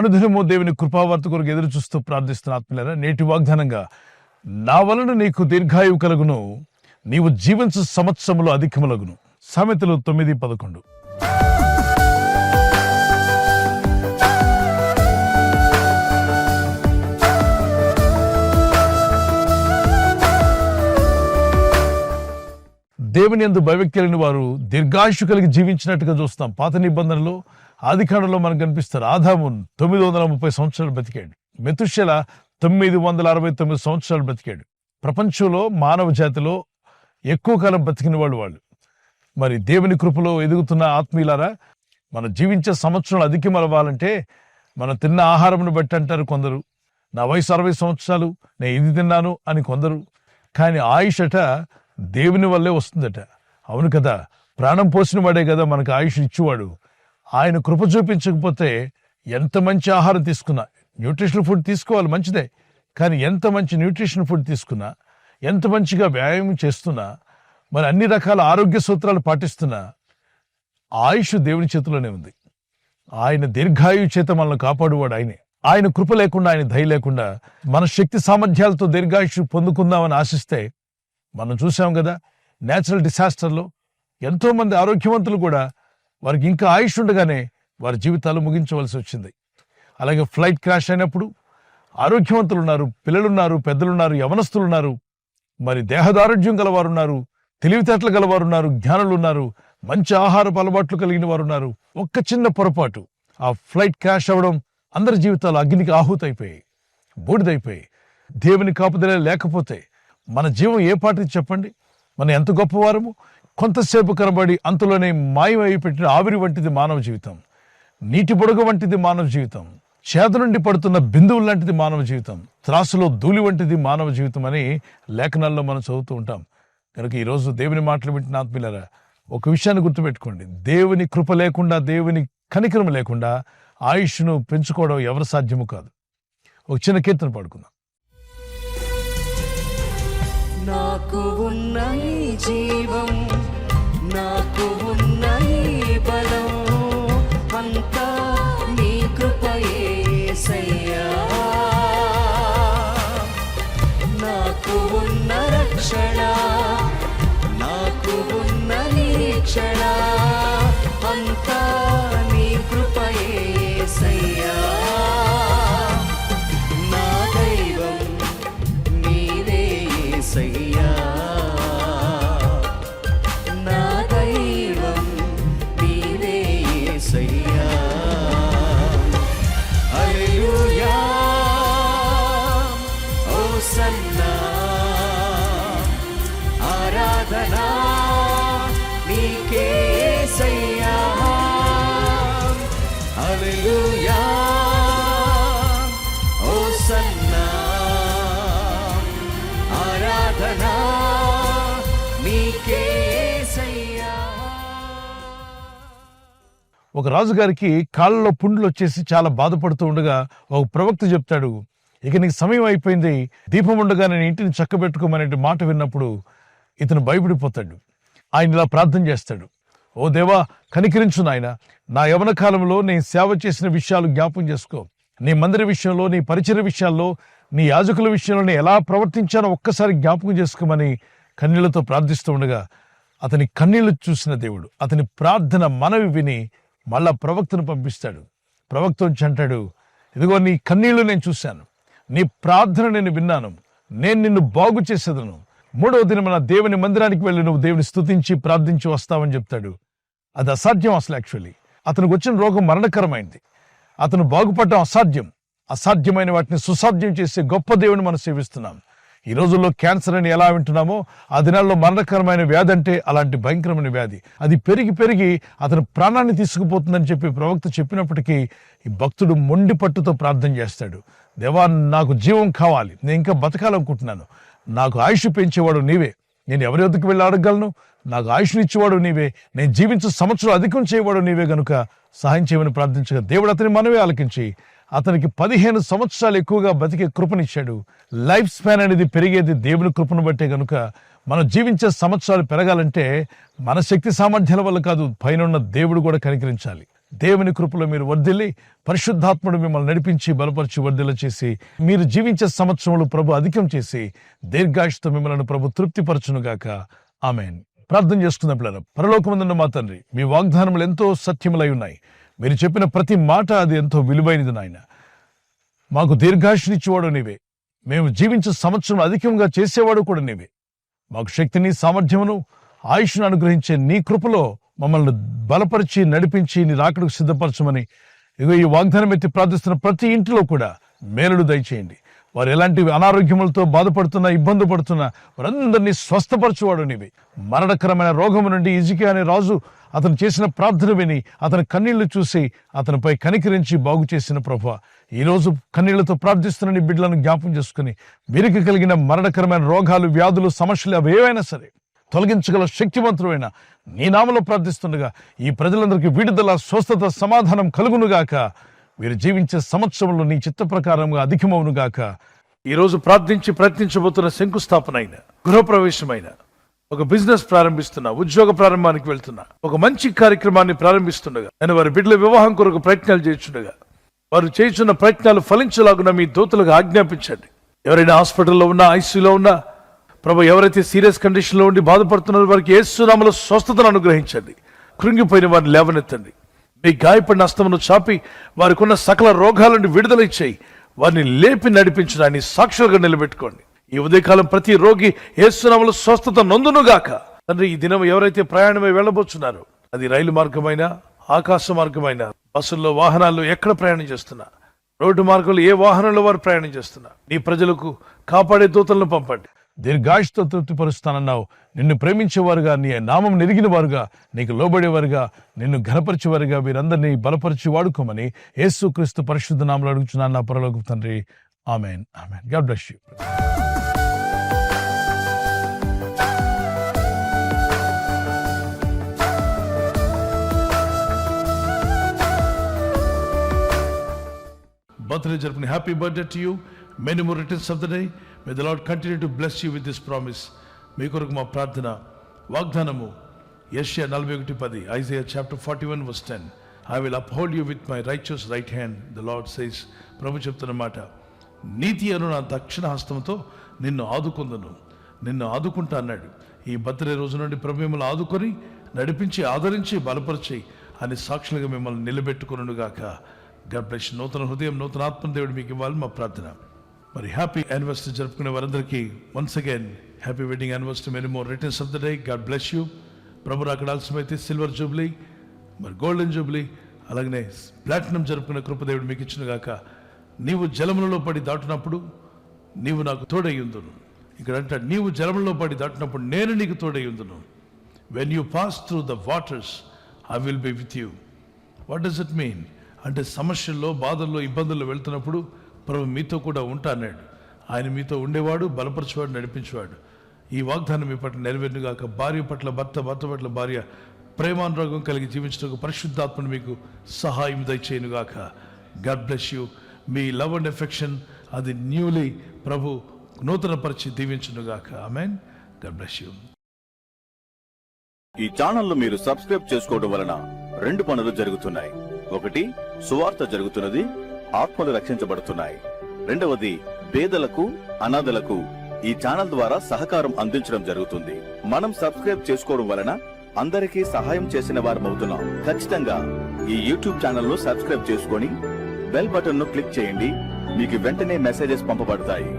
అనుదినము దేవుని కృపావార్త కొరకు ఎదురు చూస్తూ ప్రార్థిస్తున్న ఆత్మీయులారా, నేటి వాగ్దానంగా నా వలన నీకు దీర్ఘాయువు కలుగును, నీవు జీవించు సంవత్సరములు అధికములగును. సామెతలు 9:11. దేవుని యందు భయభక్తి కలిగిన వారు దీర్ఘాయుషు కలిగి జీవించినట్టుగా చూస్తాం. పాత నిబంధనలో ఆదికాండంలో మనకు కనిపిస్తారు. ఆదాము 930 సంవత్సరాలు బతికాడు. మెతుషెల 969 సంవత్సరాలు బతికాడు. ప్రపంచంలో మానవ జాతిలో ఎక్కువ కాలం బతికిన వాళ్ళు. మరి దేవుని కృపలో ఎదుగుతున్న ఆత్మీయులారా, మనం జీవించే సంవత్సరాలు అధికమవ్వాలంటే మనం తిన్న ఆహారంను బట్టి అంటారు కొందరు. నా వయసు 60 సంవత్సరాలు, నేను ఇది తిన్నాను అని కొందరు. కానీ ఆయుష్ అట దేవుని వల్లే వస్తుందట. అవును కదా, ప్రాణం పోసిన వాడే కదా మనకు ఆయుష్ ఇచ్చేవాడు. ఆయన కృప చూపించకపోతే ఎంత మంచి ఆహారం తీసుకున్నా, న్యూట్రిషనల్ ఫుడ్ తీసుకోవాలి మంచిదే, కానీ ఎంత మంచి న్యూట్రిషన్ ఫుడ్ తీసుకున్నా, ఎంత మంచిగా వ్యాయామం చేస్తున్నా, మరి అన్ని రకాల ఆరోగ్య సూత్రాలు పాటిస్తున్నా ఆయుష్ దేవుని చేతిలోనే ఉంది. ఆయన దీర్ఘాయు చేత మనల్ని కాపాడువాడు ఆయనే. ఆయన కృప లేకుండా, ఆయన దయ లేకుండా మన శక్తి సామర్థ్యాలతో దీర్ఘాయుష్ పొందుకుందామని ఆశిస్తే మనం చూసాం కదా, నేచురల్ డిసాస్టర్లో ఎంతో మంది ఆరోగ్యవంతులు కూడా వారికి ఇంకా ఆయుష్ ఉండగానే వారి జీవితాలు ముగించవలసి వచ్చింది. అలాగే ఫ్లైట్ క్రాష్ అయినప్పుడు ఆరోగ్యవంతులు ఉన్నారు, పిల్లలున్నారు, పెద్దలున్నారు, యవనస్తులున్నారు, మరి దేహదారోగ్యం గలవారున్నారు, తెలివితేటలు గలవారున్నారు, జ్ఞానులు ఉన్నారు, మంచి ఆహారపు అలవాట్లు కలిగిన వారు ఉన్నారు. ఒక్క చిన్న పొరపాటు, ఆ ఫ్లైట్ క్రాష్ అవ్వడం అందరి జీవితాలు అగ్నికి ఆహుతైపోయాయి, బూడిదైపోయాయి. దేవుని కాపుదల లేకపోతే మన జీవం ఏ పాటిది చెప్పండి? మనం ఎంత గొప్పవారము. కొంతసేపు కనబడి అంతలోనే మాయమై పెట్టిన ఆవిరి వంటిది మానవ జీవితం. నీటి బుడగ వంటిది మానవ జీవితం. చేత నుండి పడుతున్న బిందువులు లాంటిది మానవ జీవితం. త్రాసులో ధూళి వంటిది మానవ జీవితం అని లేఖనాల్లో మనం చదువుతూ ఉంటాం. కనుక ఈరోజు దేవుని మాటలు వింటున్న ఆత్మీయులారా, ఒక విషయాన్ని గుర్తుపెట్టుకోండి. దేవుని కృప లేకుండా, దేవుని కనికరం లేకుండా ఆయుష్ను పెంచుకోవడం ఎవరు సాధ్యము కాదు. ఒక చిన్న కీర్తన పాడుకుందాం. నాకు ఉన్న ఈ జీవం, నాకు ఉన్న ఈ బలం, అంతా నీ కృపయే యేసయ్యా. నాకు ఉన్న రక్షణ, నాకు ఉన్న నిరీక్షణ, అంతా నీ కృపయే యేసయ్యా. నా దైవం నీవే యేసయ్యా, నా దైవం నీవే యేసయ్యా. హల్లెలూయా, హోసన్నా, ఆరాధనా నీకే యేసయ్యా. హల్లెలూయా, హోసన్నా, ఆరాధనా నీకే యేసయ్యా. ఒక రాజుగారికి కాళ్ళలో పుండ్లు వచ్చేసి చాలా బాధపడుతూ ఉండగా ఒక ప్రవక్త చెప్తాడు, ఇక నీకు సమయం అయిపోయింది, దీపం ఉండగా నేను ఇంటిని చక్కబెట్టుకోమనే మాట విన్నప్పుడు ఇతను భయపడిపోతాడు. ఆయన ఇలా ప్రార్థన చేస్తాడు, ఓ దేవా, కనికరించు నాయన, నా యవన కాలంలో నేను సేవ చేసిన విషయాలు జ్ఞాపకం చేసుకో. నీ మందిర విషయంలో, నీ పరిచర్య విషయాల్లో, నీ యాజకుల విషయంలో నేను ఎలా ప్రవర్తించానో ఒక్కసారి జ్ఞాపకం చేసుకోమని కన్నీళ్లతో ప్రార్థిస్తూ ఉండగా అతని కన్నీళ్లు చూసిన దేవుడు అతని ప్రార్థన మనవి విని మళ్ళా ప్రవక్తను పంపిస్తాడు. ప్రవక్త వచ్చి అంటాడు, ఇదిగో నీ కన్నీళ్లు నేను చూశాను, నీ ప్రార్థన నేను విన్నాను, నేను నిన్ను బాగు చేసేదను. 3వ దినమున దేవుని మందిరానికి వెళ్ళి నువ్వు దేవుని స్తుతించి ప్రార్థించి వస్తావని చెప్తాడు. అది అసాధ్యం అసలు. యాక్చువల్లీ అతనికి వచ్చిన రోగం మరణకరమైంది. అతను బాగుపడడం అసాధ్యం. అసాధ్యమైన వాటిని సుసాధ్యం చేసే గొప్ప దేవుని మనం సేవిస్తున్నాం. ఈ రోజుల్లో క్యాన్సర్ అని ఎలా వింటున్నామో, ఆ దినాల్లో మరణకరమైన వ్యాధి అంటే అలాంటి భయంకరమైన వ్యాధి. అది పెరిగి పెరిగి అతను ప్రాణాన్ని తీసుకుపోతుందని చెప్పి ప్రవక్త చెప్పినప్పటికీ ఈ భక్తుడు మొండి పట్టుతో ప్రార్థన చేస్తాడు. దేవా, నాకు జీవం కావాలి, నేను ఇంకా బతకాలనుకుంటున్నాను, నాకు ఆయుష్ పెంచేవాడు నీవే, నేను ఎవరి వద్దకు వెళ్ళి అడగలను, నాకు ఆయుష్నిచ్చేవాడు నీవే, నేను జీవించే సంవత్సరం అధికం చేయవాడు నీవే, గనుక సహాయం చేయమని ప్రార్థించగా దేవుడు అతని మనవే ఆలకించి అతనికి 15 సంవత్సరాలు ఎక్కువగా బతికే కృపనిచ్చాడు. లైఫ్ స్పాన్ అనేది పెరిగేది దేవుని కృపను బట్టే. గనుక మనం జీవించే సంవత్సరాలు పెరగాలంటే మన శక్తి సామర్థ్యాల వల్ల కాదు, పైన దేవుడు కూడా కనికరించాలి. దేవుని కృపలో మీరు వర్ధిల్లి, పరిశుద్ధాత్ముడు మిమ్మల్ని నడిపించి బలపరిచి వర్ధిల్ల చేసి, మీరు జీవించే సంవత్సరములు ప్రభు అధికం చేసి, దీర్ఘాయుష్తో మిమ్మల్ని ప్రభు తృప్తిపరచునుగాక. ఆమేన్. ప్రార్థన చేసుకుందాం పిల్లలు. పరలోకమందున్న మా తండ్రి, మీ వాగ్దానములు ఎంతో సత్యములై ఉన్నాయి. మీరు చెప్పిన ప్రతి మాట అది ఎంతో విలువైనది నాయన. మాకు దీర్ఘాయుష్నిచ్చేవాడు నీవే, మేము జీవించే సంవత్సరం అధికంగా చేసేవాడు కూడా నీవే. మాకు శక్తిని, సామర్థ్యమును, ఆయుష్ను అనుగ్రహించే నీ కృపలో మమ్మల్ని బలపరిచి నడిపించి నీ రాకడకు సిద్ధపరచమని ఇగో ఈ వాగ్దానం ఎత్తి ప్రార్థిస్తున్న ప్రతి ఇంటిలో కూడా మేలుడు దయచేయండి. వారు ఎలాంటి అనారోగ్యములతో బాధపడుతున్నా, ఇబ్బంది పడుతున్నా వారందరినీ స్వస్థపరచువాడు నీవే. మరణకరమైన రోగము నుండి హిజ్కియా అనే రాజు అతను చేసిన ప్రార్థన విని అతని కన్నీళ్లు చూసి అతనిపై కనికరించి బాగు చేసిన ప్రభువా, ఈరోజు కన్నీళ్లతో ప్రార్థిస్తున్న నీ బిడ్డలను జ్ఞాపం చేసుకుని వీరికి కలిగిన మరణకరమైన రోగాలు, వ్యాధులు, సమస్యలు అవి ఏవైనా సరే తొలగించగల శక్తివంతుడైన నీ నామములో ప్రార్థిస్తుండగా ఈ ప్రజలందరికీ విడుదల, స్వస్థత, సమాధానం కలుగునుగాక. వీరు జీవించే సంవత్సరంలో నీ చిత్త ప్రకారంగా అధికమవునుగాక. ఈరోజు ప్రార్థించి ప్రయత్నించబోతున్న శంకుస్థాపన అయిన, గృహప్రవేశమైన, ఒక బిజినెస్ ప్రారంభిస్తున్నా, ఉద్యోగ ప్రారంభానికి వెళ్తున్నా, ఒక మంచి కార్యక్రమాన్ని ప్రారంభిస్తుండగా, నేను వారి బిడ్డల వివాహం కొరకు ప్రయత్నాలు చేస్తుండగా వారు చేస్తున్న ప్రయత్నాలు ఫలించలాగున మీ దూతలకు ఆజ్ఞాపించండి. ఎవరైనా హాస్పిటల్లో ఉన్నా, ఐసీయూలో ఉన్నా ప్రభు, ఎవరైతే సీరియస్ కండిషన్లో ఉండి బాధపడుతున్నారో వారికి యేసు నామములో స్వస్థతను అనుగ్రహించండి. కృంగిపోయిన వారిని లేవనెత్తండి. మీ గాయపడిన హస్తమును చాపి వారికి ఉన్న సకల రోగాల నుండి విడుదల ఇచ్చేయి. వారిని లేపి నడిపించడాన్ని సాక్షులుగా నిలబెట్టుకోండి. ఈ ఉదయకాలం ప్రతి రోగి యేసు నామములో స్వస్థత నొందునుగాక. తండ్రి, ఈ దినం ఎవరైతే ప్రయాణమై వెళ్ళబోతున్నారో, అది రైలు మార్గమైనా, ఆకాశ మార్గమైనా, బస్సుల్లో, వాహనాల్లో ఎక్కడ ప్రయాణం చేస్తున్నా, రోడ్డు మార్గంలో ఏ వాహనంలో వారు ప్రయాణం చేస్తున్నా, నీ ప్రజలకు కాపాడే దూతలను పంపండి. దీర్ఘాయుష్తో తృప్తిపరుస్తానన్నావు. నిన్ను ప్రేమించేవారుగా, నీ నామం నెరిగిన వారుగా, నీకు లోబడేవారుగా, నిన్ను ఘనపరిచేవారుగా వీరందరినీ బలపరిచి వాడుకోమని యేసుక్రీస్తు పరిశుద్ధ నామములో అడుగుచున్నాను నా పరలోకపు తండ్రి. ఆమేన్. ఆమేన్. God bless you. బర్త్డే జరుపుకుని happy birthday to you. Many more returns of the day. May the Lord continue to bless you with this promise. మీ కొరకు మా ప్రార్థన వాగ్దానము యెషయా 41:10, Isaiah chapter 41 verse 10. I will uphold you with my righteous right hand, the Lord says. ప్రభు చెప్తున్న మాట, నీతి అను నా దక్షిణ హస్తంతో నిన్ను ఆదుకుందును, నిన్ను ఆదుకుంటా అన్నాడు. ఈ బర్త్డే రోజు నుండి ప్రభు మిమ్మల్ని ఆదుకొని నడిపించి, ఆదరించి, బలపరిచి అని సాక్షులుగా మిమ్మల్ని నిలబెట్టుకునుగాక. God bless you. నూతన హృదయం, నూతన ఆత్మ దేవుడు మీకు ఇవ్వాలి మా ప్రార్థన. మరి హ్యాపీ యానివర్సరీ జరుపుకునే వారందరికీ once again happy wedding anniversary. Many more returns of the day. God bless you. ప్రభు అక్కడ ఆలస్యమైతే సిల్వర్ జూబ్లీ, మరి గోల్డెన్ జూబ్లీ, అలాగనే ప్లాటినం జరుపుకునే కృపదేవుడు మీకు ఇచ్చిన గాక. నీవు జలములలో పడి దాటినప్పుడు నీవు నాకు తోడయ్యుందును. ఇక్కడ అంటాడు, నీవు జలములలో పడి దాటినప్పుడు నేను నీకు తోడయ్యుందును. When you pass through the waters I will be with you. What does it mean అంటే, సమస్యల్లో, బాధల్లో, ఇబ్బందుల్లో వెళ్తున్నప్పుడు ప్రభు మీతో కూడా ఉంటా అన్నాడు. ఆయన మీతో ఉండేవాడు, బలపరచేవాడు, నడిపించేవాడు. ఈ వాగ్దానం మీ పట్ల నెరవేరునుగాక. భార్య పట్ల భర్త, భర్త పట్ల భార్య ప్రేమానురాగం కలిగి జీవించడానికి పరిశుద్ధాత్మను మీకు సహాయం దయచేయునుగాక. God bless you. మీ లవ్ అండ్ ఎఫెక్షన్ అది న్యూలీ ప్రభు నూతన పరిచి దీవించునుగాక. ఆమేన్. God bless you. ఈ ఛానల్ మీరు సబ్స్క్రైబ్ చేసుకోవడం వలన 2 పనులు జరుగుతున్నాయి. ఒకటి, సువార్త జరుగుతున్నది, ఆత్మలు రక్షించబడుతున్నాయి. రెండవది, పేదలకు, అనాథలకు ఈ ఛానల్ ద్వారా సహకారం అందించడం జరుగుతుంది. మనం సబ్స్క్రైబ్ చేసుకోవడం వలన అందరికీ సహాయం చేసిన వారమవుతున్నాం. ఖచ్చితంగా ఈ యూట్యూబ్ ఛానల్ ను సబ్స్క్రైబ్ చేసుకొని బెల్ బటన్ ను క్లిక్ చేయండి. మీకు వెంటనే మెసేజెస్ పంపబడతాయి.